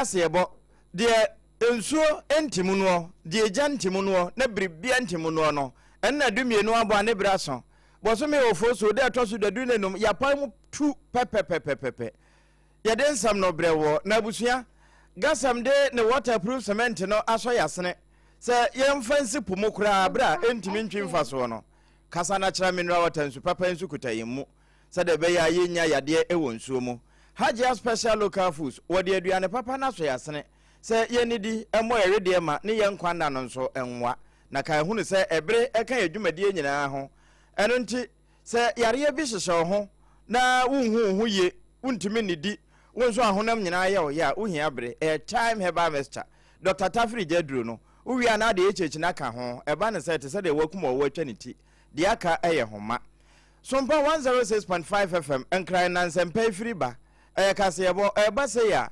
asebo de ensuo entimu no de gya entimu no na bribia entimu no no enna dumienu abo ane braso boso me ofo so de to so dadu nenum ya pam tu pepepepepepe ya den sam no brewo na busua gasam de ne waterproof cement no aso yasene se yemfansi pumu kura bra entimi ntwimfa so no kasa na kira mineral water nsu papa nsu kutayemu se de be ya yenya yade ewo nsuo mu Hajia special local foods wodi aduane papa na so yasene se yenidi emo yerede ma ne yenkwanda no nso enwa na kan hunu se ebre eka adwumadie nyina ho eno nti se yare bi hyehye ho na wunhu ye untimi nidi wonso ahonam nyina ye o ya uhia bre a time herbal mixture Dr. Tafri Jedru no uwia na de echechi na ka ho eba ne se te se de wakum o watwaniti de aka eye homa SOMPA 106.5 FM enkran na nsempɛ firi ba kaseyebo eba se ya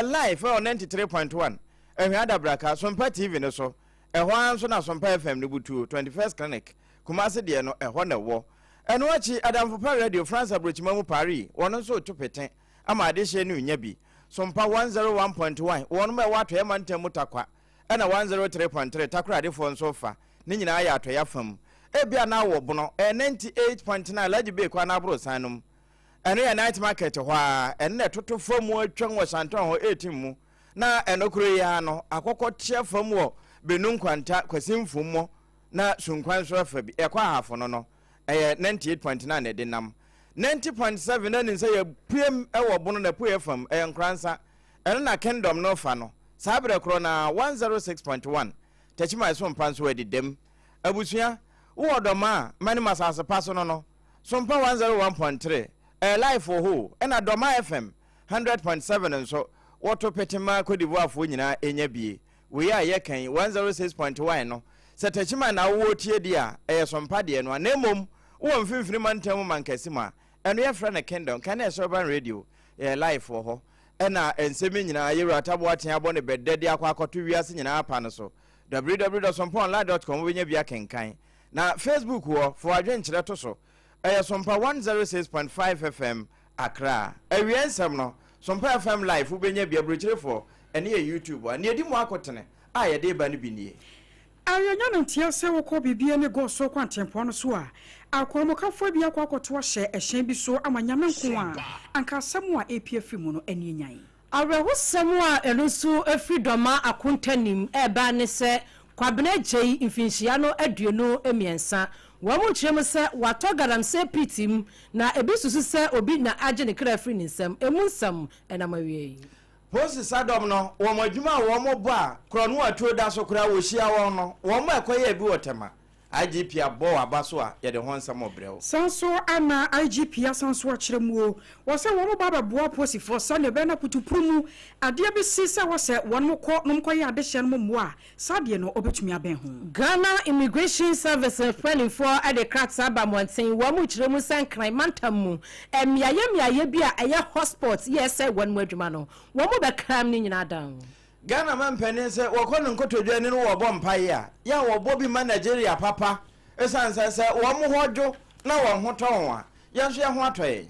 live on 93.1 ehwada braka SOMPA TV no so ehwan so na SOMPA FM ne butu 21st clinic kumase de no ehɔ na wo eno achi Adamfopa Radio France Abrochimamu Paris wono so tupeten ama ade hye ne unya bi SOMPA 101.1 wono ma wato ya mantem mutakwa ena 103.3 takura ade fo nso fa ne nyina ya ato ya fam ebia na wo bono 98.9 laji be kwa na bro sanum eno ya night market ho a enne toto fam atwan wo santon ho 18 mu na enokuro ya no akokɔ tia fam wo benun kwanta kwasimfummo na sunkwan so afa bi ekwa hafo no 98.9 ede nam 90.7 na ninsa ya piem ewo bono na pu fam nkransa eno na kingdom no fa no sabre kro na 106.1 techima so mpanso edi dem abusua wo doma mani masase paso no SOMPA 101.3 live for who ena doma FM 100.7 nso woto petima KODIE afo nyina enya bie we ya yekan 106.1 no setachima na wo tie dia SOMPA de no anemom wo mfimfini mantem mankasima eno ye fra na kingdom kan urban radio live for ho ena ensemi nyina ye ratabo aten abo ne bedede akwakoto wiase nyina apa no so www.somponline.com wenya bia kenkan na Facebook wo for adwenkyere to so SOMPA 106.5 FM Accra awiensam no SOMPA FM live wobenya bia brokyere for ene ye YouTube ani edi mu akotene a ye de ba no binie ayanya no ntia se wo ko bibia ne go so kwantempo no so a akwamokafo bia kwakoto hye ehyen bi so amanyame nko a anka samu a APF mu no ani nyan aweho samu a elusu efridoma akontanim eba ne se kwabena jei infinhia no aduonu emiensa wamu kyerem se wato garamse pitim na ebisusu se obi na age ne kra fri nsam emunsam enamawie Posi sadom no wo madwuma wo mo bo a krono atuo da so kra wo hia wo no wo mo ekoye bi wotema IGP abo abaso a ye de honsam obrewo sanso ana IGP asanso akyeremu wo se wo mo baba boa posi for sane be na putuprumu ade bi sisa wo se wo no ko no koye ade hye no mo a sade no obetumi aben ho Ghana Immigration Service planning for ade kratsa ba monten wo mo kyeremu sankran mantam mu miaye bi a eye hotspot yes wo no adwuma no wo mo be kram ni nyina dan Ghana man pene se wokono nkotodwane no wo bompa ya wo bobi ma Nigeria papa esanse se wo mo hojo na wo hoton a ya so ya ho atoye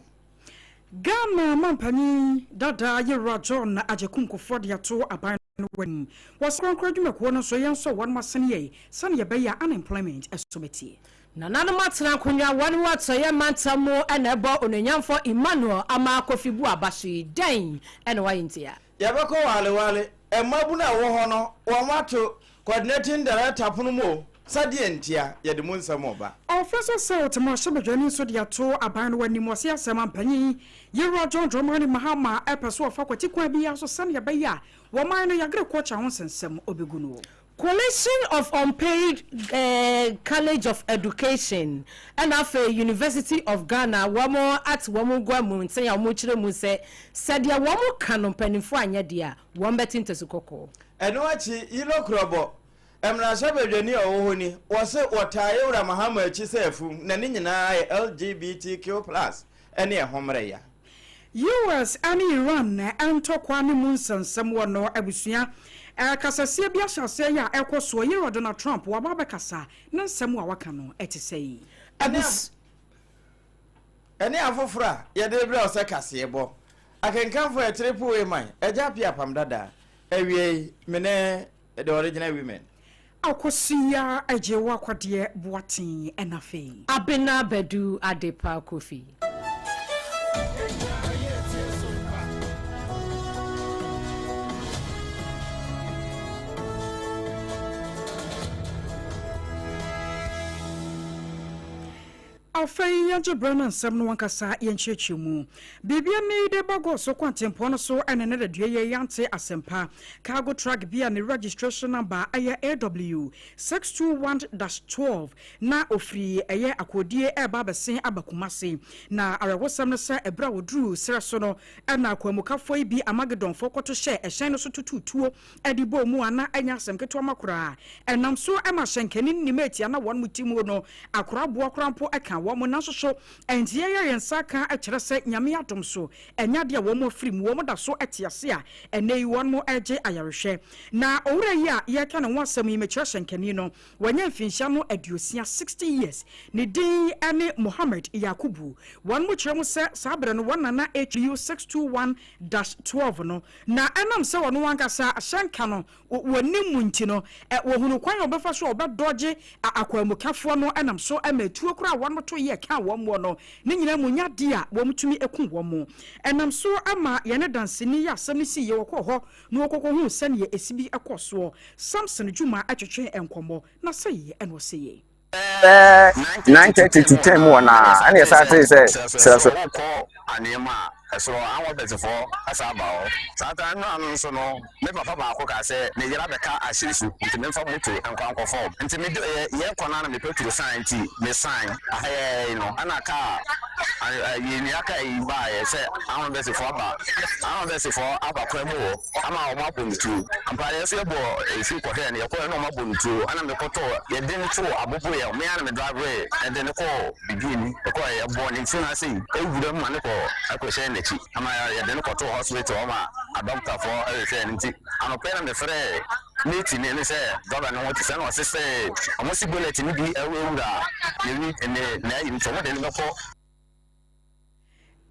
Ghana mampani dada yera John ajekumkofo de ato aban no wani wasrankra dwumako no so yenso won masene ye sane ye beya unemployment esometi na nanu matena konwa wani wato ye mantamo ena ebo ononyamfo Emmanuel ama kofibu abashi den ena wayintia yabeko wale emabu na wo ho no wo mato coordinating director pono mo sadie ntia ye de munsam oba Officer South Mashebedwani so de ato aban wani mo se asema mpanyi yera John Dromani Mahama epeso ofa kwati kwa bia so sane ye beya wo man no yagre ko cha honsensem obeguno Coalition of Unpaid College of Education and after University of Ghana wamo at wamo gwamu nse ya mo kire mu se sadia wamo kanu panifo anya dia won betin tesukoko eno achi yilo krobo emra Sabedwani owohoni wo se wotaye ura Mahama achi sefu na ni nyina LGBTQ+ ene ehomre ya US and Iran antokwa ne munsansam wono abusua kasasia bia hyase ya ekoso ye Donald Trump wababa kasa na nsam wa waka no etesei ene afofra ye de bre ose kasebo akenkan for a triple way man eja pia APAM DADAA ewie mene the original women AKOSUA AGYEIWAA KODIE Boatin enafe ABENA BADU ADEPA Kofi Afei yaje brana nsam no wankasa yenchechemu bibia ne de bago so kwantempo no so enene de due yante asempa cargo truck bia ne registration number aya AW 621-12 na ofri eye akodie eba besen abakumase na arewosam no se ebra wodru sere so no na akwamukafo bi amagedon fokoto hye ehyen no so tututuo edibo mu ana anya asem keto makora enam so ema hyenkani nimeti ana won mutimu no akora bo akrampo eka wo mo naso so entie ye nsaka a kire se nyame adom so enya de wo mo firi mu wo mo da so etiase a enei won mo eje ayarehwe na owura yi a ye ka ne ho asem yi me kire shenkani no wanya mfinhia no aduosia 60 years ne din ane Mohammed Yakubu won mo kire mo se sabre no won na HU 621-12 no na enam se won wankasa shenka no woni munti no wo hunu kwan obefa so obedoje akwamukafo no enam so emetuo kura won mo to ye ka won mo no ne nyina munya de a wo mtumi eku won mo enam so ama ye ne danseni ya asem si ye wokọ ho no okoko hu se ne esibi ekoso Samson Juma atwetwe enkomo na se ye eno se ye 9:30 to 10 more na and yes I say so anema so I want better for asaba satan no so no me papa ba ko ka say ne yira beka ashirisu nti me fa moto enkwanko form nti me ye kona na me petrol sign ti me sign ahe no ana ka ye ni aka yi ba ye say I want better for aba kwemu ama o mabuntu ampa ye so bo efi ko he ne ye ko no mabuntu ana me koto ye din to abobo me and me drive way and then ko begin ko e born in tuna say e wura ma ne ko akose na chi ama ya den ko to hospital ma a doctor for everything nti anopena me frɛ meeting ne say governor what say no say amosi bullet ni bi e wura ne na yi to mo de ne ko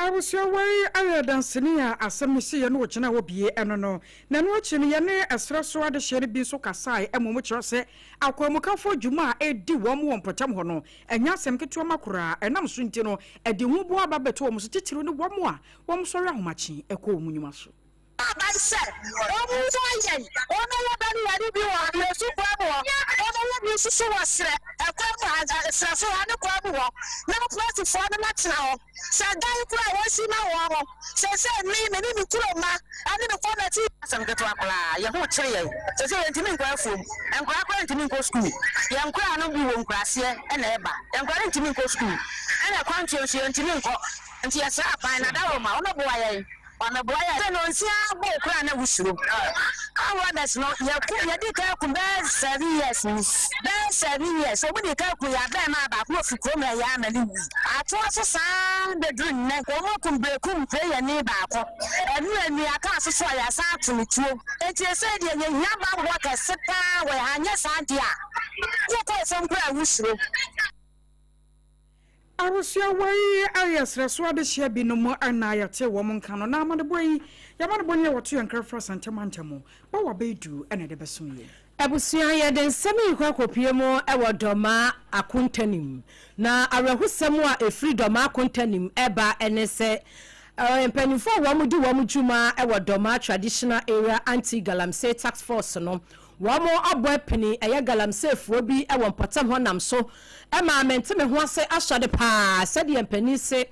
awusiawai ayadansinia asemisi ye no chena wo bie eno no na no chini ye ne esra so ade hye bi so kasai emomo kire se akwamukafo dwuma edi wo mo wonpotam ho no enya asem keto makora enam so nti no edi hu bo aba beto wo so titiri no wo mo a wo mo so re ahomachi ekọ wo munyuma so I said, oh, no, I be one, you super one. Oh, you see, was a so I don't problem. No place for the next now. So I cry, I see my wall. So say me, maybe to ma. I didn't phone at some get to apply. You won't say, so say, to me, go from and go to me go school. Young cry, no be one class here and ever. And going to me go school. And I can't choose you to me. And she has a fine adama, no boy. On the boy, I don't see how boy crying a whistle. I want that's not your cool. You did tell me 7 years, miss. 7 years. So when you tell me, I damn about what you come here, I am a little. I told you, son, the dream, neck, or what can be a cool play a neighbor. And you and me, I can't say I said to me too. And you said, you never work a sit down where I yes, idea. You call some cry whistle. awusiawai ayesra so ade hye bi no mo ana yate wo mo nka no na amade boyi yamade bonye woto yankra santamantamo ba wa bedu ene de beso ye abusua ye den semi kwakopie mo e wodoma akontanim na arehusem a efri doma akontanim eba ene se empanifo wo mo di wo mo dwuma e wodoma traditional area anti galamsey task force no wo mo abo pini eye galamsey fo bi e won potam honam so e ma mente me ho ase asode pa se de empani se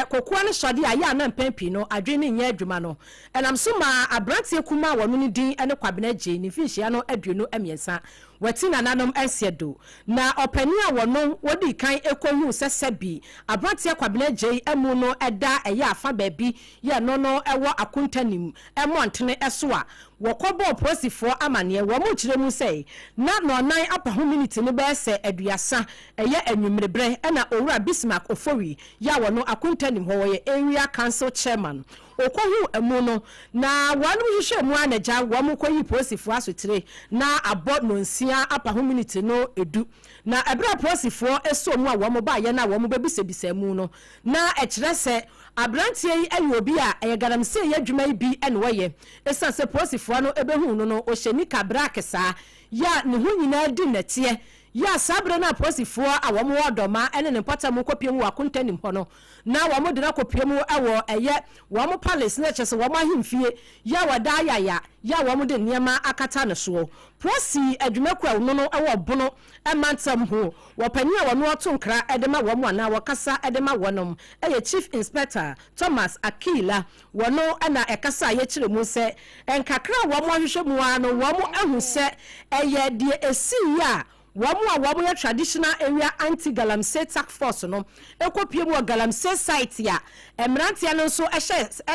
kokoa ne sode aya na mpampi no adwene nya adwuma no enam so ma abrantie kuma wo no din ene kwabena gye ni finhia no aduonu amiensa wati nananom ensiedo na opani a wono wodi kan ekohu sesebi abrantie kwabena gye emu no eda eye afa baabi ye no no ewo akontanim emontene eso a wokobo prosifo amane wo mo kire mu sei na no nan apaho minute ne be se aduasa eye anwumrebre na owura Bismarck Ofori ya wono akontanim ho ye area council chairman okohu emu no na wanu hihye mu anaja wo mo koyi prosifo asotire na abo no nsia apaho minute no edu na ebra prosifo eso mu a wo mo ba ye na wo mo bebisebisa mu no na ekire se abrantie yi ayi obi a galamse ye adwuma bi ene woye esa se posifo no ebehu no o hyeni kabra kesa ya ne hu nyina di nete ya sabre na posifo a wo mo odoma ene ne potamu kopiem wa kontanim ho no na wo mo dira kopiem ewo eye wo mo palace na chese wo mo ahimfie ya wada ya wo mo de niema akata ne so prosi adwumaku a no no ewo bono emantam ho wo pani a wo no otonkra edema wo mo na wo kasa edema wonom eye chief inspector Thomas Akila wo no na ekasa ye kire mu se enkakra wo mo hwehwe mu ano wo mo ahu se eye de esi ya wamu ya traditional area anti-galamsey task force no ekopie mu galamsey site ya emrantia no so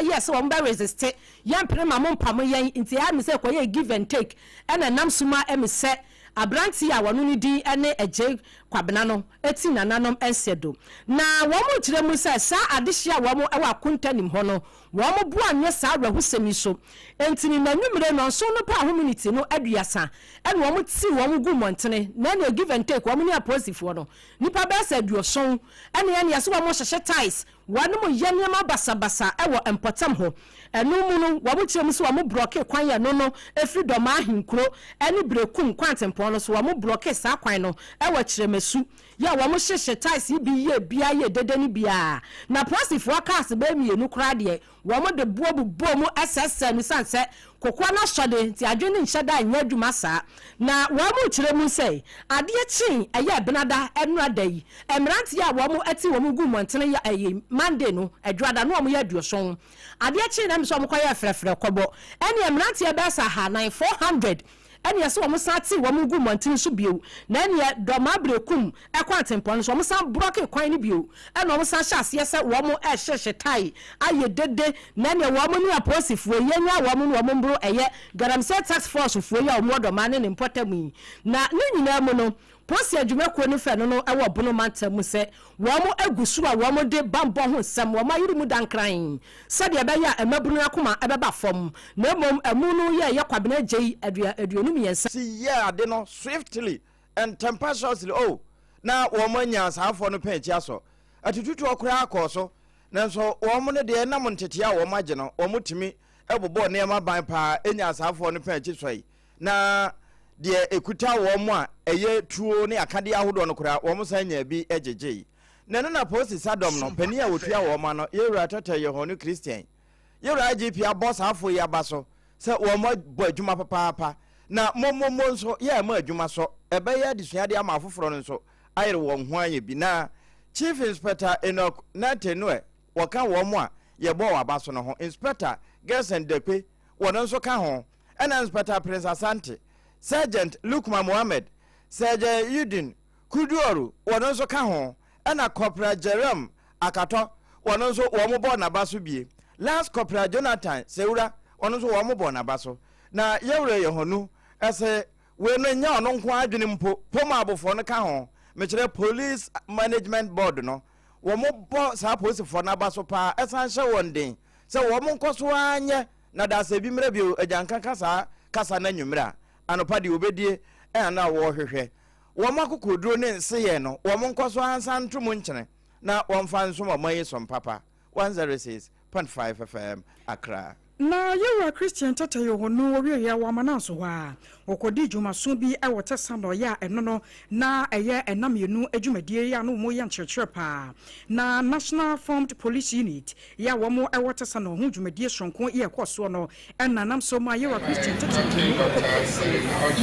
yes wo mba resist ya mpre ma mo mpam yan nti ya me se koye give and take ena nam suma emse abranti ya wonu ni din ene eje kwabena no eti nananom ensedo na womu kire mu se sa adehia womu ewa kontanim ho no womu bu anye sa awahusemi so entini nanwumre no so no pa community no aduasa ene womu ti womu gu montene na na give and take womu ni aposifo no nipa ba sa aduoson ene yaso womu hyehye ties wanu mu yeniama basabasa ewo empotam ho enu mu no womu kire mu so womu block kwan ya no no efridom ahinkro ene brekum kwantempo no so womu block sa kwan no ewo kiremesu ya womu hyehye ties bi ye bia ye dedeni bia na posifo cars be mienu kra de womu de buobu mu SSM sanse kokwa na sode ti adwene nhyeda anya adwuma saa na womu kire mu sei ade chin eye benada enu adai emranti ya womu ati womu gu montene ya eye Monday no adwada no womu ya aduoson ade chin na mso omko ya frefre kobo ene emranti ya besa ha 9400 ene yeso womu sati womu gu montene so bio na ene doma brekum ekwantempo so womu san broken kwan ni bio ene womu san hyase yese womu hyehye tai aye dede na ene womu ni aposifo yenya womu ni womu bro eye galamsey task force fo ya womu doma ne importamu na ne nyina mu no posi adwumakuo no fe no ewo bono mantamu se womu agusu a womu de bambo ho sem womu ayirumu dankran se de be ya emabunu akoma ebeba fom na mom emu no ye kwabena gei aduonum yensa see ya de no swiftly and tempestuously na womu anya asafo no penchi aso atututu okura akoso na so womu ne de nam ntete a womu age no womu timi ebobo ne ma ban pa enya asafo no penchi soi na de ekuta womu a eye tuo ne akade ahodo no kura womu sanya bi ejeje na na posi sadom no pani a wotua womu no yewura tata yehonu Christian yewura GP aboss afo ya baso se womu bo adwuma papa na momo nso ya ma adwuma so ebe ya disuade ama afoforo nso ayere won ho anye bi na Chief Inspector Enoch Natenwe waka womu a yebo wabaso no ho Inspector Gerson Dekwe wono nso ka ho ena Inspector Prince Asante Sergeant Lukman Mohammed Sergeant Yudin Kuduoru wono nso ka ho ena Corporal Jerome Akato wono nso womo bo na baso bie Last Corporal Jonathan Seura wono nso womo bo na baso na yewre yehonu ese we no nya ono nko adwene mpo poma abofo no ka ho mekire Police Management Board no womo bo sa police fo na baso pa esan hye wondin se womo nkoso anye na da se bi mra bio ajanka kasa na nwumra anopa de obedie na wo hwehwe womo akokoduro ne nseye no womo nkoso ansa ntomo nkyene na womfa nso mayi SOMPA 106.5 FM Accra na yewa Christian tata yohonu owie ya wa mananso wa okodi dwumaso bi ewote sando ya enono na eye enamienu adwumadie ya no mo ye nkyerkyere pa na National Formed Police Unit ya wo mo ewote sando ho dwumadie sonko ye koso no enanam so ma yewa Christian tata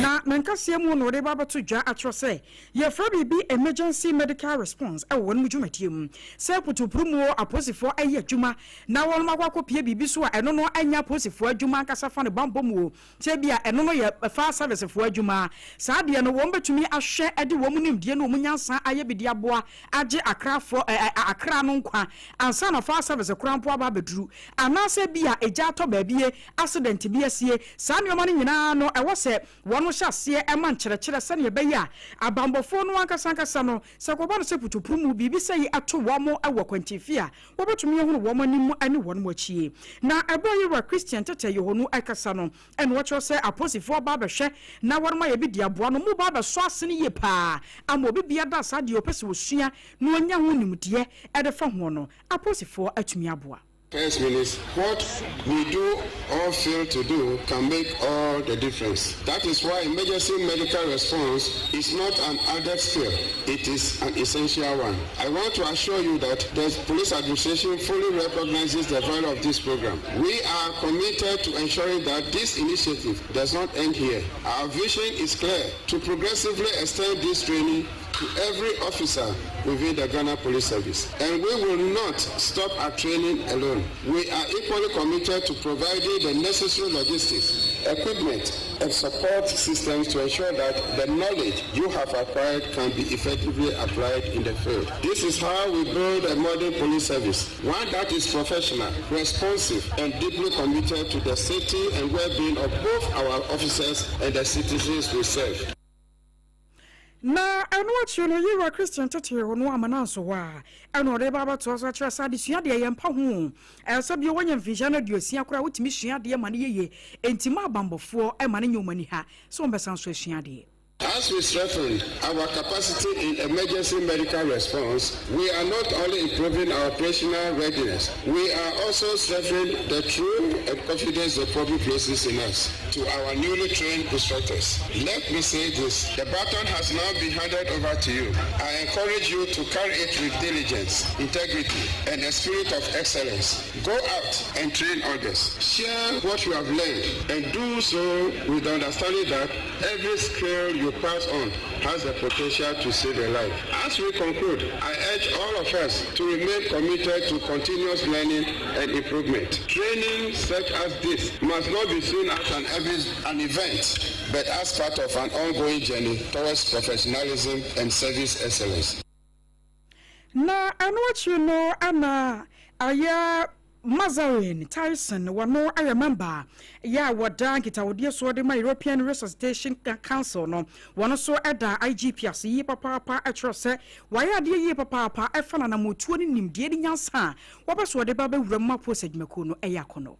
na nankase mu no de babato dwa atrose ye fra bi emergency medical response ewo no dwumadie mu se putuprumu aposifo eye adwuma na won makwakopie bibi so a eno no anya posifo adwuma kasa fa ne bambo mu te bia eno no ye fa service fo adwuma saa de no won betumi ahwe ade wo mu nimdie no munyansa aye bidi aboa age akra no nkwa ansa na fa service kurampo aba beduru anase bia eja to baabie accident bi asie saa ne omane nyina no ewo se wono hyase ema nkyerɛkyerɛ sɛ ne be ya abambofo no ankasa no se ko ba no se putupurumu bibi sei ato wo mo ewo kwantifia wo betumi ehunu wo mo nimu ane wo no achie na ebo yi Yiwa Christian Tete Yohonu Ekasano and watch us say aposi for Barbashe na warma ye bi diaboa no mu baba so asene ye pa amobi bia da sade opese wo sua no anya hu nimde e de fa ho no aposi for atumi aboa. First Minister, what we do or fail to do can make all the difference. That is why emergency medical response is not an added skill. It is an essential one. I want to assure you that the police administration fully recognizes the value of this program. We are committed to ensuring that this initiative does not end here. Our vision is clear: to progressively extend this training to every officer within the Ghana Police Service. And we will not stop at training alone. We are equally committed to providing the necessary logistics, equipment, and support systems to ensure that the knowledge you have acquired can be effectively applied in the field. This is how we build a modern police service, one that is professional, responsive, and deeply committed to the safety and well-being of both our officers and the citizens we serve. Na anwachi no Yiwa Christian Tete Yohonu amananso wa eno de baba to so kire sa de sua de yempa ho so bi wonya mfinja na de osia kora wotimi sua de ma ne yeye entima abambofo e ma ne nyomani ha so mbesan so sua de. As we strengthen our capacity in emergency medical response, we are not only improving our operational readiness, we are also strengthening the true and confidence the public places in us. To our newly trained instructors, let me say this: the baton has now been handed over to you. I encourage you to carry it with diligence, integrity, and a spirit of excellence. Go out and train others. Share what you have learned, and do so with the understanding that every skill you pass on has the potential to save a life. As we conclude, I urge all of us to remain committed to continuous learning and improvement. Training such as this must not be seen as an event, but as part of an ongoing journey towards professionalism and service excellence. Na anwachi no ana aya Mazarin Tyson wano I remember ya wada kita wodi so de my European Resuscitation Council no wano so eda IGPS yi papa atro se waya de yi papa e fana na motuo ni nimde ni nyansa woba so de ba be wura mapo sedmako no e yakono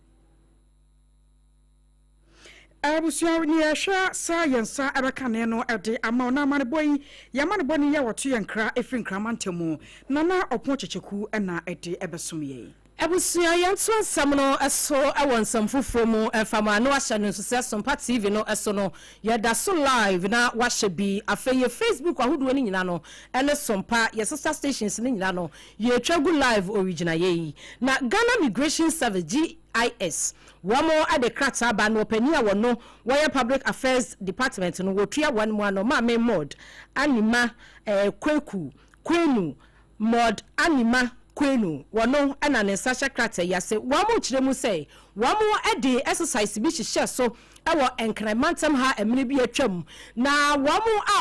abusuaw ni ehwa science abakane no ede ama na amane boy yamane boni ya woto yankra efin kramantemu nana opon checheku na ede ebesomye. Ebusuya yantu ansam no eso awon samfufo mu efama no ahya no so SOMPA TV no eso no yeda so live na wahye bi afeye Facebook ahodo ni nyina no ene SOMPA ye sister stations ni nyina no ye twagu live original ye na Ghana Migration Service GIS wamo ade krata ba no pania wono wire public affairs department no wotua one mo no ma me mod anima kweku kwenu mod anima kwenu wono ana ne sasha krata yase wamo kiremu say wamo ade exercise bi hye so ewo enkremantam ha emene bi atwam na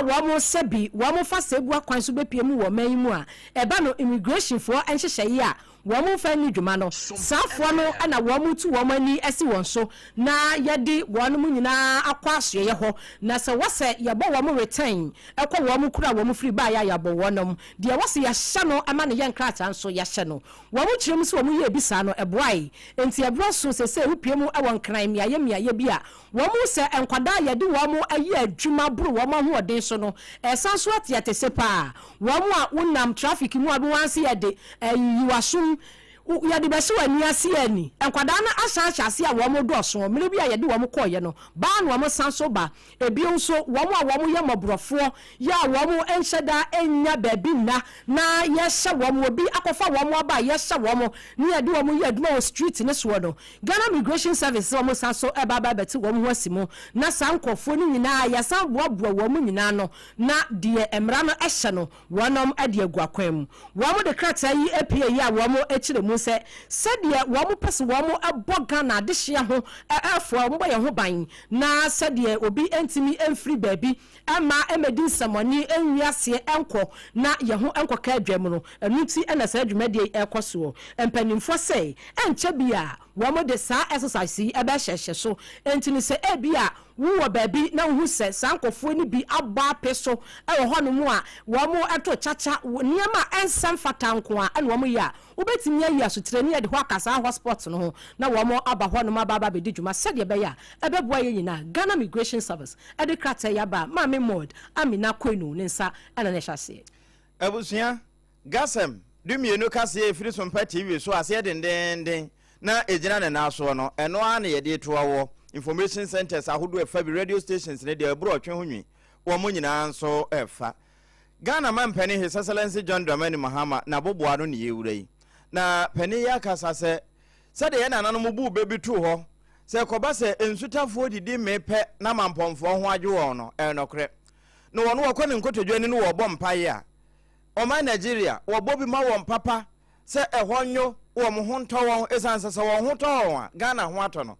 wamo sebi wamo fa sebu akwan so bepiemu wo man mu a eba no immigration for enhyehye ye a wamo fa ni dwuma no safo no ana wamo tu wamo ani esi won so na yedi wonu mu nyina akwa aso ye ho na se wose ye bo wamo return ekọ wamo kura wamo free ba ya yabo wonom de wose ya hye no ama ne ye nkrata nso ya hye no wamo kirem so wamo ye bisa no eboai enti ebro so se hupiemu ewon kran miaye bi a wamo se enkwada yedi wamo ayi adwuma buru wamo ho odin so no esanso atiate se pa wamo a unam traffic mu abi wanse yede yiwasum yadi beso ani ase ani enkwada na asha ase a wo mo do so mere bi a yede wo mo koye no ba na wo mo sanso ba ebi nso wo mo a wo mo ye mobrofo ya wo mo enhyeda enya baby na ye hye wo mo bi akofa wo mo ba ye hye wo mo ni yede wo mo ye aduma o street ne so no Ghana Migration Service wo mo sanso e ba beti wo mo hwasimo na sankofo ni nyina ya san boaboa wo mo nyina no na de emra no ehye no wonom ade aguakwan mu wo mo de krata yi apie yi a wo mo echire mu se sadia wo mo pese wo mo eboga na de hye ho efo mo ye ho ban na sadia obi entimi emfri baby ama emedi samoni enwiase enko na ye ho enko ka adwam no enuti na sa adwumade ekoso empanimfo se enche bia wɔn de saa exercise yi ebe hyehyɛ so enti ne sɛ ebi a wo baabi na wo sɛ sankofo ni bi aba peso ɛwɔ hɔ no mu a wɔn ɛto chacha nneɛma ɛnsɛm fata nko a ɛna wɔn yɛ a wobɛtumi ayi asotere ne yɛ de hɔ akasa hotspot no ho na wɔn aba hɔ no ma aba bɛdi dwuma sɛdeɛ bɛyɛ a ɛbɛboa yɛ nyinaa Ghana Migration Service ɛde krata yaba maame mod Amina Koinu ne nsa ɛna ne hyase abusua gasem dumienu kase efiri SOMPA TV so ase dendenden na ejina ne naso no eno a na yɛde toawo information centers ahodo efa bi radio stations ne de aburo otwe honwi wo mo nyina nso efa Ghana man pani His Excellency John Dramani Mahama na boboa no ne yewura yi na pani ya kasa se de ye na nanu bu bebi tu ho se koba se ensutafo didi mepe na mampomfo ho adwe wo no enokre no wono wo kone nkotodwane no wo bɔ mpaye a Oma Nigeria wo bobi ma wo papa se ehonyo wo mo ho ntɔ wo esanse se wo ho tɔ wo a Ghana ho atɔ no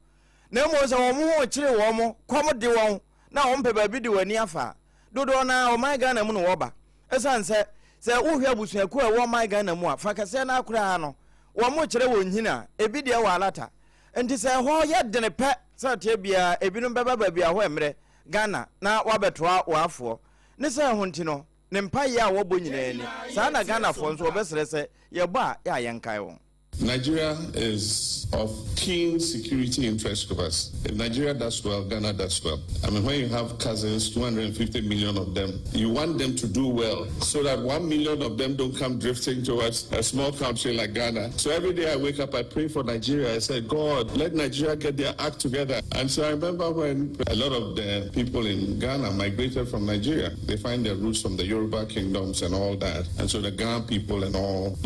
na mo se wo mo ho kire wo mo kom de wo na wo mpe ba bi de wani afa dodo na o my Ghana mu no wo ba esanse se wo hwe abusuaku a wo my Ghana mu a fa kase na akura no wo mo kire wo nhina ebi de wa alata enti se ho ye de ne pe se te bia ebi no beba ba bia ho emre Ghana na wabetoa wo afo ne se ho ntino ne mpaye a wo bo nyina ni sa na Ghana fo nso obesere se ye ba ya yenkai wo Nigeria is of keen security interest to us. If Nigeria does well, Ghana does well. I mean, when you have cousins, 250 million of them, you want them to do well so that 1 million of them don't come drifting towards a small country like Ghana. So every day I wake up, I pray for Nigeria. I say, God, let Nigeria get their act together. And so I remember when a lot of the people in Ghana migrated from Nigeria, they find their roots from the Yoruba kingdoms and all that. And so the Ghana people and all,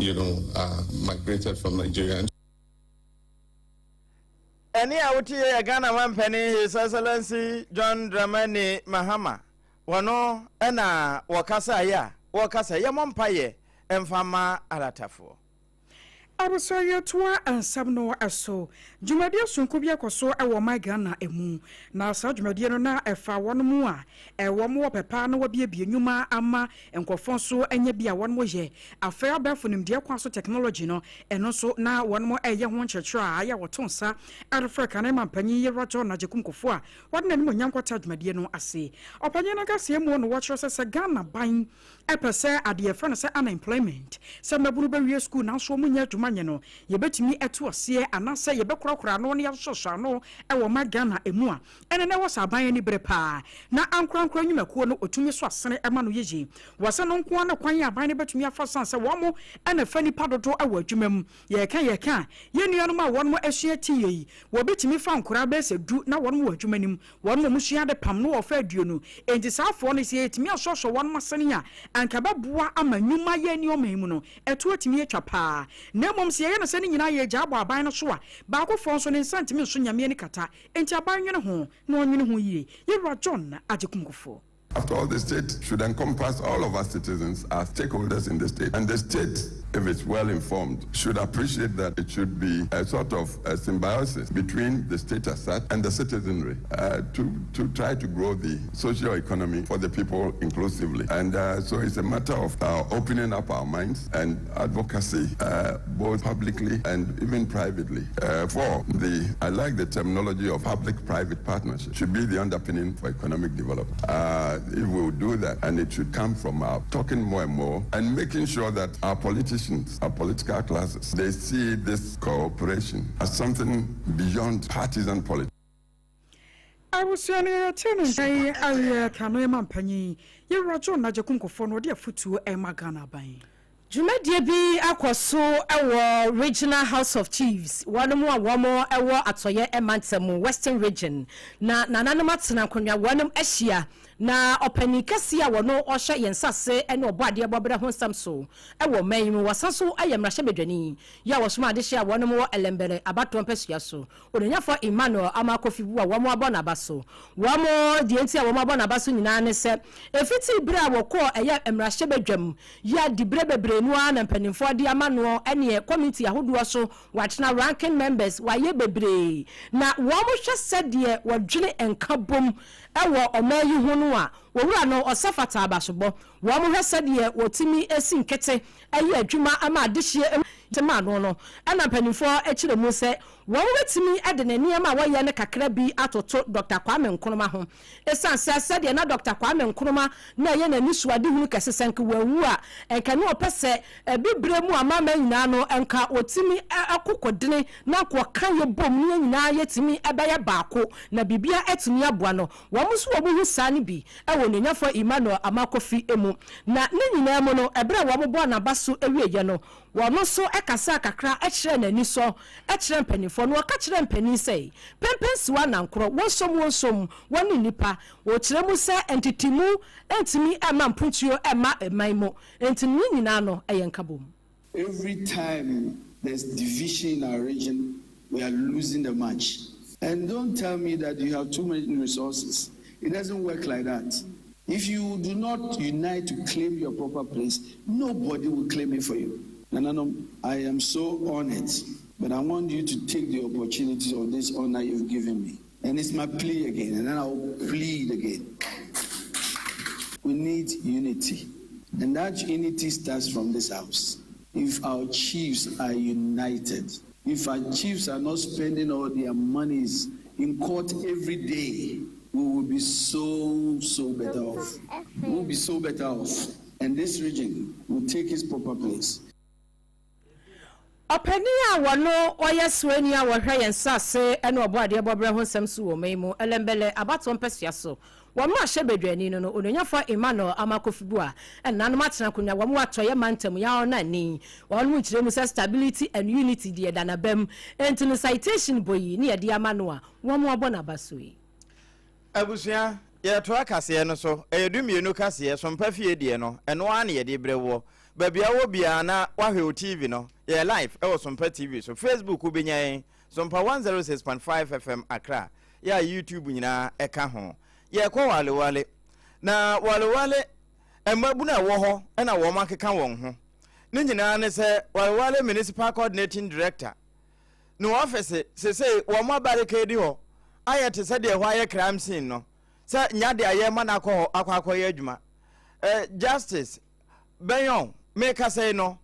migrated from Nigeria. Any out here Ghana man penny His Excellency John Dramani Mahama wano ena wakasa ya mompaye emfama alatafo Abuso yetua ansam no eso dwumadi sonko bi akoso ewo my Ghana emu na sa dwumadi no na efa wono mu a ewo mo pepa na wabiebie nyuma ama enkofon so anya bia wono mo ye afia bafo nimde kwaso technology no eno so na wono mo eye ho nkyerkyerɛ a ya wotonsa Africa na mampanyi ye rojo na jekumkofo a wono na mo nyankota dwumadi no ase opanyi no kase mu no wokyerɛ se Ghana ban epese ade fra no se unemployment se maburu ba wie school na so mo nya manye no yebetumi eto ose anase yebekrakra no ne yasoswa no ewo ma Ghana emu a ene ne wasa ban ani brepa na ankrankra nyumakuo no otumi so asene ema no yeji wase no nko na kwan aban ne betumi afasan se wo mo ena fani padodo ewo adwumam ye ka ye nuano ma won mo asua tie yi wo betumi fa nkora ba se du na won mo adwumanim won mo musua de pam no wo fa aduo no enti saafo no se etimi asoswo won mo asene a anka babua ama nyuma ye ni o mahimu no eto atimi atwa pa na mom se ye no se ni nyina ye gya abo aban no so a ba ko fon so ne nsantimi so nyame ni kata enti aban nwene ho na onwene ho yie ye John Ajekumkofo. After all, the state should encompass all of our citizens as stakeholders in the state. And the state, if it's well informed, should appreciate that it should be a sort of a symbiosis between the state as such and the citizenry to try to grow the socio economy for the people inclusively. And so it's a matter of opening up our minds and advocacy, both publicly and even privately. I like the terminology of public-private partnership, should be the underpinning for economic development. If we will do that, and it should come from our talking more and more and making sure that our politicians, our political classes, they see this cooperation as something beyond partisan politics. I was saying, I can't imagine. You're John Ajekumkofo no dia futu e Ghana ban. Jumedie bi akoso ewo Regional House of Chiefs wonom a womo ewo atoye emantamu Western Region na nananom atena konwa wonom ahia na opani kase a wono ohye yensase ene obade bobere ho samso ewo manyimu wasaso ayemrahye bedwani ya wosoma adehye a wonom wo elembere abato mpesua so onanyafo Emmanuel amakofibu a womo abona abaso womo dienti a womo abona abaso nyina ne se efiti bre a woko eye emrahye bedwam ya dibre bebre nuwa na mpanimfo de amano ene committee ahodo so watena ranking members waye bebre na wo mo hwe sede wadwene enkabom ewo omayi hunu a wowura no osafata abasobo wo mo hwe sede wotimi esi nkete ayi adwuma ama adehye temano no ana panifo echire mu se wo wetimi ade na niam a woye ne kakra bi atoto Dr. Kwame Nkrumah ho esan se de na Dr. Kwame Nkrumah na ye na nisuade hunu kesesenke wawu a enka ne opese bibre mu amama nyina no enka otimi akokodene na ko kan ye bom ne nyina yetimi ebeye baako na bibia etimi aboa no wo muso wo hu sane bi ewo ne nyafo Emmanuel Amakofi emu na ne nyina mu no ebre wo mo na baso ewieye no wono so ekasa kakra ekire nani so ekire mpanifo no ka kire mpani sei pempensiwa na nkro wonsom woni nipa wo kire mu se entitimu entimi ema mpuntuo ema emaimo entini nyina no eyenkabom. Every time there's division in our region, we are losing the match. And don't tell me that you have too many resources. It doesn't work like that. If you do not unite to claim your proper place, nobody will claim it for you. Nanano, I am so honored, but I want you to take the opportunity of this honor you've given me. And it's my plea again, and then I'll plead again. We need unity, and that unity starts from this house. If our chiefs are united, if our chiefs are not spending all their monies in court every day, we will be so better off. We will be so better off. And this region will take its proper place. Openia wano oyesweni a wohwe yensase ene oboade bobre ho samsu wo maimu elembele abaton pesuaso wama hyebedwani no ononyafo Emmanuel Amakofi bua enanum atena kunya wama atoye mantam ya ona ni wonu kiremu stability and unity de danabam entinu citation boyi ne yede amano a wama obona basoi abusua ye to akase no so eyedumienu kase so mpafie de no eno a ne yede brewo babia wo bia na wahwe TV no ye live e wo SOMPA TV so Facebook ubenyan SOMPA 106.5 FM Accra ya YouTube nyina eka ho ye kwa wale na wale emabu na wo ho e na wo makeka won ho ne nyina ne se wale municipal coordinating director no office se wo ma barricade ho ayete se de ho aye crime scene no se nyade aye ma na akọ ye adwuma justice benyon make say no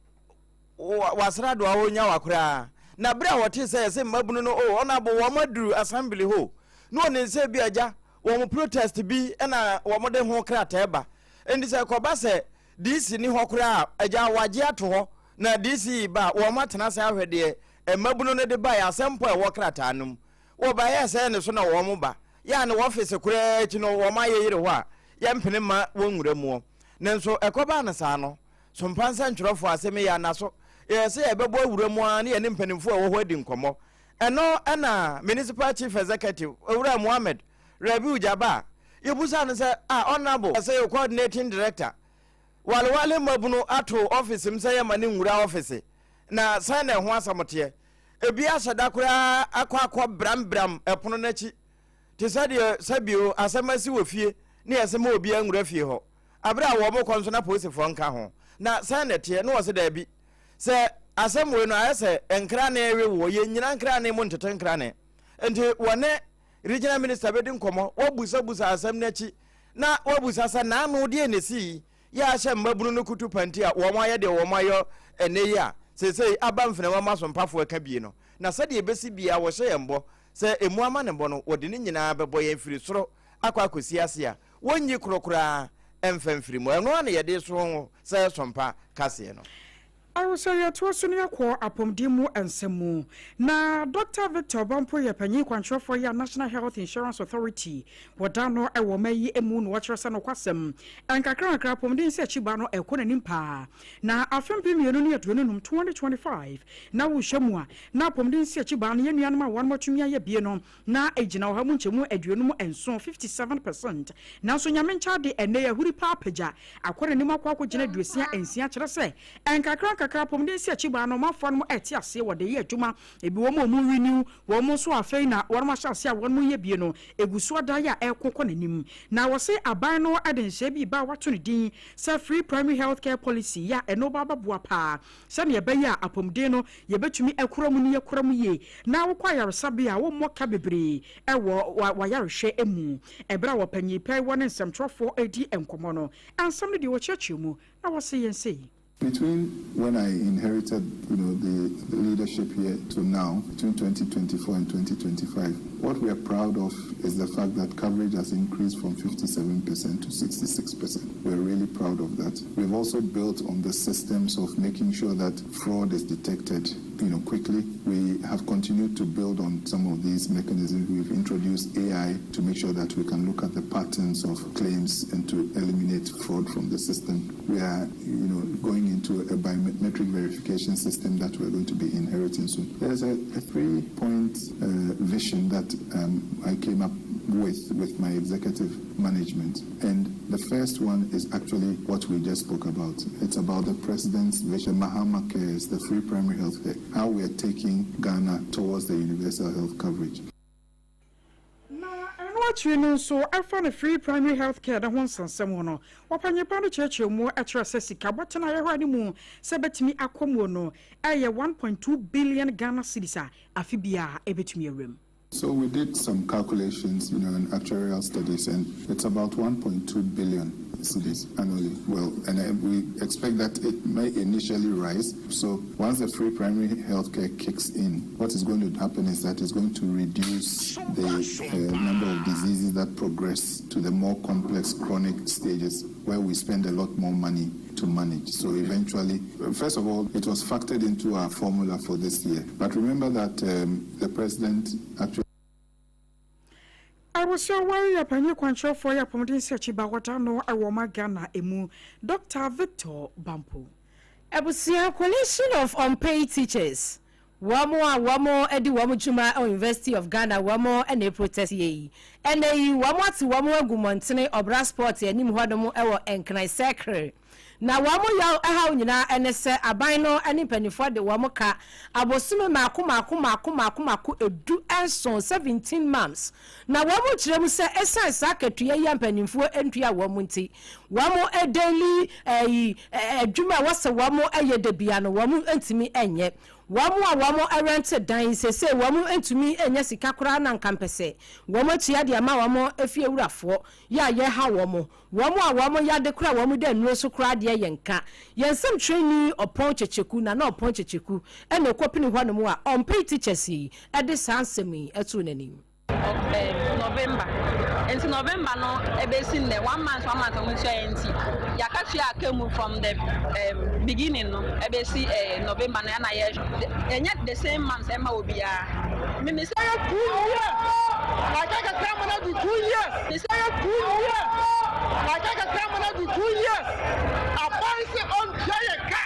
wasra do awonya wakura na bra wote say mabunu no onabo wo maduru assembly ho no ne say bi aja wo protest bi na wo mode ho krata eba endi say ko ba say DC ni ho kura aja waje ato ho na DC ba wo matena say ahwede mabunu no de ba ya sempo e wo krata anum wo ba ya say ne so na wo mo ba ya ne office kura chi no wo ma ye yire ho a ya mpene ma wo nwura mu nenso ekoba na sa no sompansa ntwerofo aseme ya naso yese ebebo awuramu a ne ye mpanimfo a wo ho adi nkomo eno ana municipal chief executive Owura Mohammed Rabiu Jaba yebusa no se honorable say coordinating director wale mabuno ato office mse ya mane nwura office na sana ho asamote ebi asada kura akwa bram epono nachi te sabio asamasi wofie ne yesema obi anwura fie ho abra wo mo konso na police fo nka ho na sanete no wose da bi se asemwe no ayese enkra na ewe wo ye nyina nkra na mu ntete nkra na enti wone regional minister bedi nkomo wobusa asem na chi na wobusa sa na anu de enesi ya hye mbabunu no kutu panti a wo mo aye de wo mo ayo eneyi a se abamfene wo masompafo aka bie no na sade ebesi bia wo hye yembo se emu ama ne bo no wode ne nyina bebo ye mfiri soro akwakosi ase a wonyi krokra emfemfiri mo eno na yede so se SOMPA kase no I was saying to us, APAM DADAA ensemu na Dr. Victor Bampo ye panyi kwancho for ya National Health Insurance Authority wadano ewo meyi emu no wachirasa no kwasem enkakra APAM DADAA se chiba no ekona nimpa na afempi mienu ne yetwe no 2025 na wo hwemu a na APAM DADAA se chiba no yenu anuma wan matumi aye bie no na ejina ho mu nchemu aduonum enso 57% na so nyamencha de ene ya huri pa apagya akora nim akwa gina duosia ensia kire se enkakra APAM DADAA se chiba no mafo no eti ase wode ye adwuma ebi wo mu renew wo mu so afei na wo ma hyase a wo mu ye bie no eguso da ya ekokọ nanim na wo se aban no adenhye bi ba wato ne din se free primary healthcare policy ya eno ba baboa pa se ne be ya APAM DADAA no ye betumi ekuramu ne ekuramu ye na wo kwa yaresabe a wo moka bebre ewo wa yarehwe emu ebra wo panyi pai wo ne nsɛmtrɔfo edi enkomo no ansam ne de wo kyerɛkyerɛ mu na wo se yense Between when I inherited, the leadership here to now, between 2024 and 2025, what we are proud of is the fact that coverage has increased from 57% to 66%. We're really proud of that. We've also built on the systems of making sure that fraud is detected, quickly. We have continued to build on some of these mechanisms. We've introduced AI to make sure that we can look at the patterns of claims and to eliminate fraud from the system. We are, going into a biometric verification system that we're going to be inheriting soon. There's a 3-point vision that I came up with my executive management. And the first one is actually what we just spoke about. It's about the president's vision, Mahama Cares, the free primary health care, how we are taking Ghana towards the universal health coverage. So I found a free primary health care that wants someone. Upon your brother church, more at your Sessica, but I already more. Sabet me Aquamono, 1.2 billion Ghana cedis, Afibia, a bit me room. So we did some calculations, and actuarial studies, and it's about 1.2 billion cedis annually. Well, and we expect that it may initially rise. So once the free primary healthcare kicks in, what is going to happen is that it's going to reduce the number of diseases that progress to the more complex chronic stages where we spend a lot more money to manage. So eventually, first of all, it was factored into our formula for this year. But remember that the president actually. I was so worried upon your control for your promoting search about what I know I will Ghana emu. Dr. Victor Bampo. Ebusia coalition of unpaid teachers. Wamo edi wamo juma o University of Ghana wamo ene protest ye. Ene yi wamo ati wamo agumontene obra sport ye nim hwadomo ewo enkran secretary. Na wamo ya aha nyina ene se aban no ene panifo de wamo ka abosume mako edu enson 17 months. Na wamo kiremu se esan sakatuye ya panifo entua wamo nti wamo daily adwuma wase wamo ayede bia no wamo entimi enye wamo arrente dan se wamo entumi enya sika kora na nkampese wamo tia de ama wamo efie wurafo ya ye ha wamo ya de kora wamo de nuo so kora de yenka yensem training opon checheku na opon checheku ene kopini hwano mu a onpay teachers yi e de sansemi etu nanim November. And in November, no, in the 1 month, Yakachi came from the beginning, no, November, and yet the same month, Emma will be a minister 2 years. I take a camera to 2 years. Minister 2 years. I take a camera to 2 years. Appointed on Jayaka,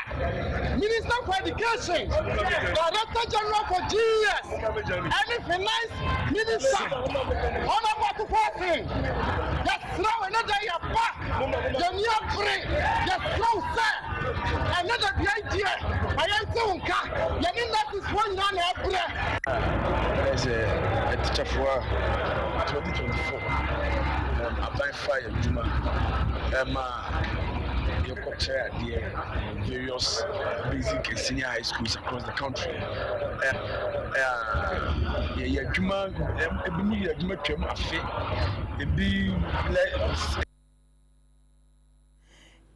Minister for Education, Director General for GES, and Finance Minister. On about to passing. Just throw another year back. The new free. Just throw sir. Another idea. I am so car. You mean that is one man every. There's a teacher for 2024. Applying fire your co-chair at various basic and senior high schools across the country.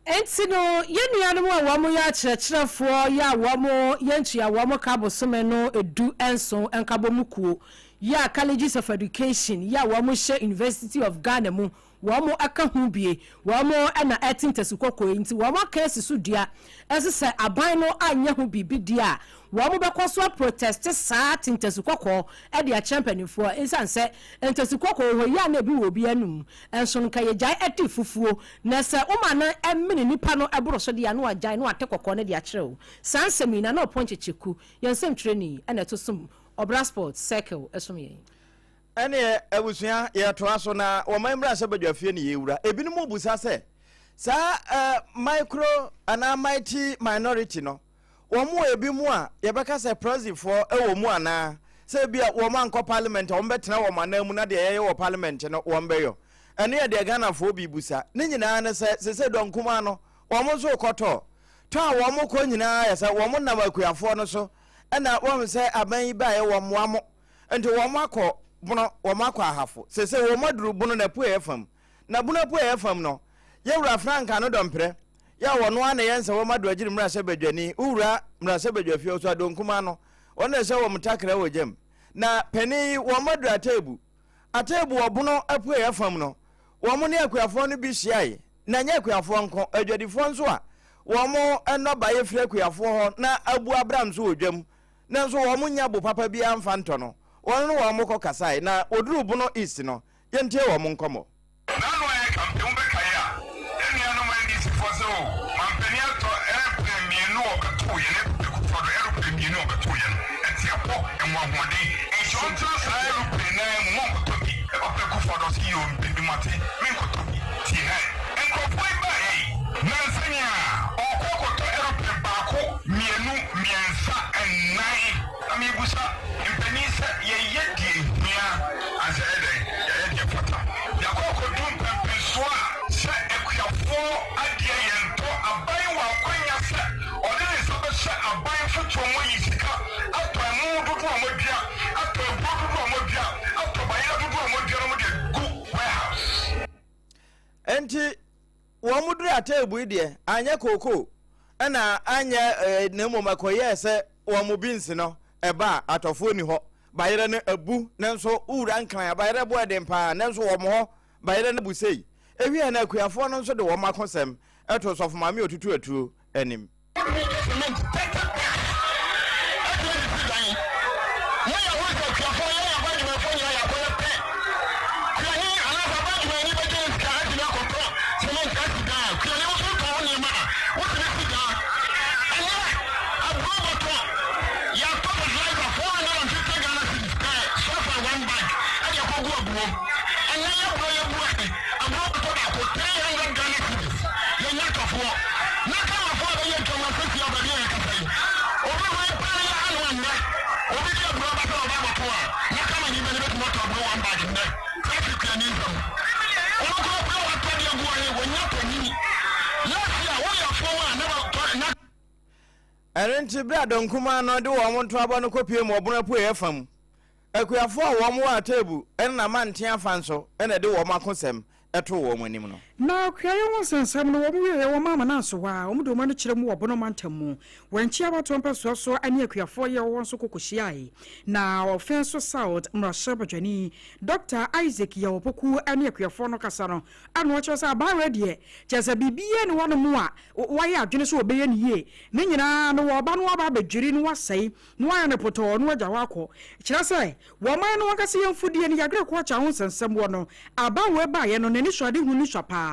Entino yenuanu a wamo ya chirechirefo ya wamo yentua wamo kabo someno edu enson enkabomukuo ya colleges of education ya wamo she University of Ghana mu wamo aka hubie wamo na etintesukoko nti wamo case sudua esese aban no anya hu bibidia wamo bekoso protest saa tintesukoko e dia champion for insanse entesukoko ho ya na bi wo bi anum enso nka ye jai eti fufuo na se uma na emini nipa no eboro so dia no ajai no atekoko na dia kirewo sansemi na no ponchecheku yensem training na etosum obra sports circle esomi ene ebusuya ye toa so na wo mamra se badwafie ne yewura ebinum obusa se sa micro ana mighty minority no wo mu ebimu a ye beka se president for ewo mu ana se bia wo manko parliament wo betena wo manamu na de ye wo parliament no wo mbeyo ene ye de Ghana fo bi busa ne nyina ne se donkuma no wo mu so koto to a wo mu ko nyina ya se wo mu na makuafo no so ena wo se aban ba ye wo moamo enti wo makọ bono wo makọ ahafo se wo maduru bono na pu efam na bono pu efam no ye wura franka no dompre ya wono ana yense wo madu agiri mrase badwani ura mrase badwafie so adonkuma no ona se wo mtakra wo gem na pani wo madu atebu obono apu yafam no wo mo ne akuafo no bi hyiae na nya akuafo nko adwadifo nso a wo mo eno baye fire akuafo ho na abu abram so odwam na nso wo mo nya bo papa bi amfa nto no won no wo mo kokasai na oduru bono east no yentie wo mo nkomo nanu e kampe umbe kaya eni anu mandi sifoso mampeni ato airplane mienu okato yene pekufodo airplane mienu okato yene etiapo enwahode enjonto sa airplane na mo okotobi opekufodo si yo mbimate minkotobi ti he enkofoi ba nansanya okokoto airplane baako mienu miensa enai amibusa impenisa yeyedie hia azede yeyedie fata yakoko dum pempenswa se ekuafo adie yento aban wa kwanya se odene so be se aban futu mo yisika atwamu dudu amodua atwabu dudu amodua atobaya dudu amodua no de go warehouse enti wo muduru atebu ide anya koko ana anya nemo makoye se wo mu binsi no eba atofo ni ho bayere ne abu nanso ura nkran bayere bo eden pa nanso wo mo ho bayere ne busei ewi na akuafo no nso de wo makosem eto sofo mame otutu atuo anim Erenti bra donkuma no de wo monto aba no kopie mo obona pu efam akuafo a wo mo atebu enna mantia afanso ena de wo makosem eto wo monim no na kwaye wo sensam no wo ye wo mama na so wa wo do ma no kire mu obono mantamu wanchi abato mpeso so ani akuafo ye wo nso kokohyiae na ofenso south mrasha badwani Dr. Isaac ye opoku ani akuafo no kasa no anu wo kyesa ba redie kyesa bibie ne wono mu a waye adwene so obeye ne ye ne nyina no wo ba no aba badwiri no wasai no aya ne poto no agya wako kyera se wo man no wakase yemfudie ne yagre ko acha ho sensam wo no aba we ba ye no ne swade hu ni swapa